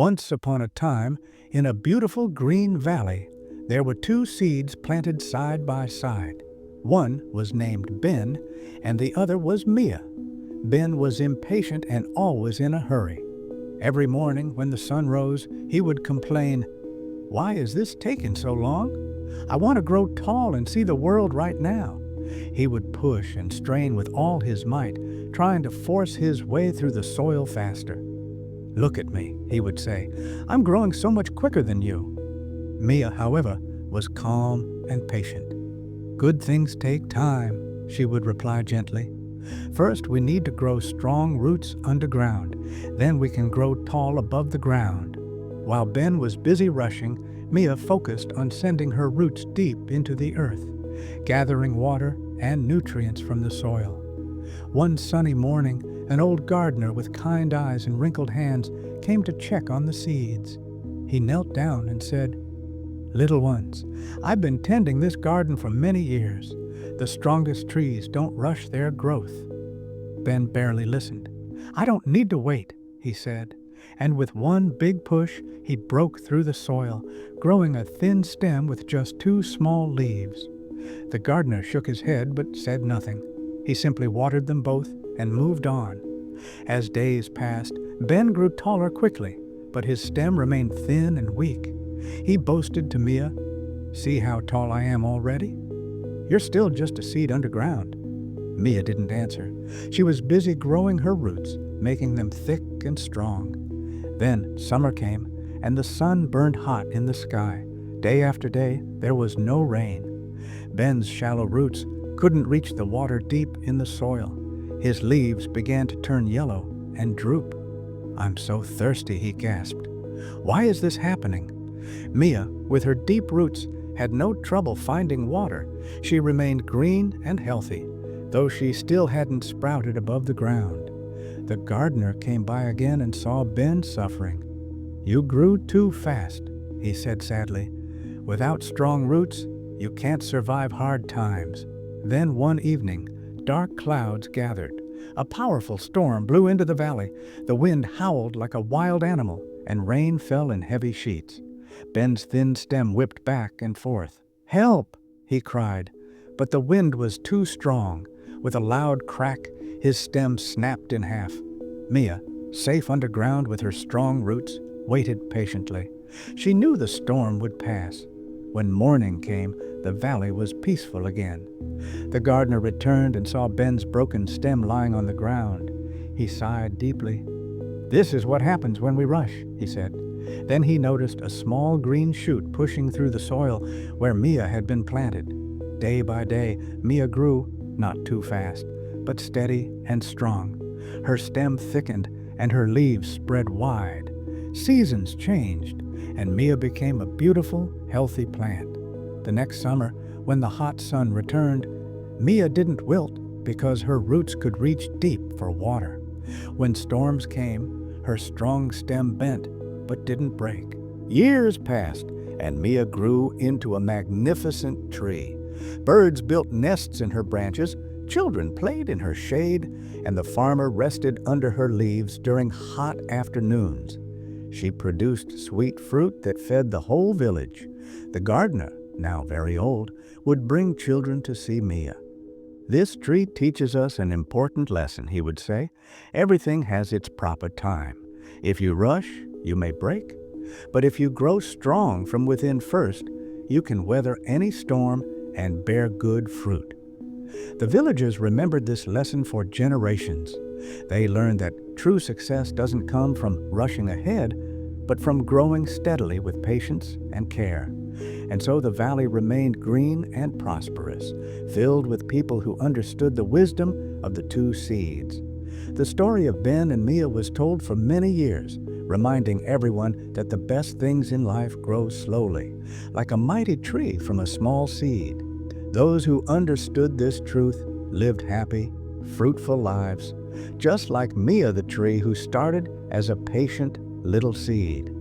Once upon a time, in a beautiful green valley, there were two seeds planted side by side. One was named Ben, and the other was Mia. Ben was impatient and always in a hurry. Every morning when the sun rose, he would complain, "Why is this taking so long? I want to grow tall and see the world right now." He would push and strain with all his might, trying to force his way through the soil faster. "Look at me," he would say. "I'm growing so much quicker than you." Mia, however, was calm and patient. "Good things take time," she would reply gently. "First, we need to grow strong roots underground. Then we can grow tall above the ground." While Ben was busy rushing, Mia focused on sending her roots deep into the earth, gathering water and nutrients from the soil. One sunny morning, an old gardener with kind eyes and wrinkled hands came to check on the seeds. He knelt down and said, "Little ones, I've been tending this garden for many years. The strongest trees don't rush their growth." Ben barely listened. "I don't need to wait," he said, and with one big push, he broke through the soil, growing a thin stem with just two small leaves. The gardener shook his head but said nothing. He simply watered them both and moved on. As days passed, Ben grew taller quickly, but his stem remained thin and weak. He boasted to Mia, "See how tall I am already? You're still just a seed underground." Mia didn't answer. She was busy growing her roots, making them thick and strong. Then summer came, and the sun burned hot in the sky. Day after day, there was no rain. Ben's shallow roots couldn't reach the water deep in the soil. His leaves began to turn yellow and droop. "I'm so thirsty," he gasped. "Why is this happening?" Mia, with her deep roots, had no trouble finding water. She remained green and healthy, though she still hadn't sprouted above the ground. The gardener came by again and saw Ben suffering. "You grew too fast," he said sadly. "Without strong roots, you can't survive hard times." Then one evening, dark clouds gathered. A powerful storm blew into the valley. The wind howled like a wild animal, and rain fell in heavy sheets. Ben's thin stem whipped back and forth. "Help!" he cried. But the wind was too strong. With a loud crack, his stem snapped in half. Mia, safe underground with her strong roots, waited patiently. She knew the storm would pass. When morning came, the valley was peaceful again. The gardener returned and saw Ben's broken stem lying on the ground. He sighed deeply. "This is what happens when we rush," he said. Then he noticed a small green shoot pushing through the soil where Mia had been planted. Day by day, Mia grew, not too fast, but steady and strong. Her stem thickened and her leaves spread wide. Seasons changed, and Mia became a beautiful, healthy plant. The next summer, when the hot sun returned, Mia didn't wilt because her roots could reach deep for water. When storms came, her strong stem bent but didn't break. Years passed, and Mia grew into a magnificent tree. Birds built nests in her branches, children played in her shade, and the farmer rested under her leaves during hot afternoons. She produced sweet fruit that fed the whole village. The gardener, now very old, would bring children to see Mia. "This tree teaches us an important lesson," he would say. "Everything has its proper time. If you rush, you may break. But if you grow strong from within first, you can weather any storm and bear good fruit." The villagers remembered this lesson for generations. They learned that true success doesn't come from rushing ahead, but from growing steadily with patience and care. And so the valley remained green and prosperous, filled with people who understood the wisdom of the two seeds. The story of Ben and Mia was told for many years, reminding everyone that the best things in life grow slowly, like a mighty tree from a small seed. Those who understood this truth lived happy, fruitful lives, just like Mia the tree who started as a patient little seed.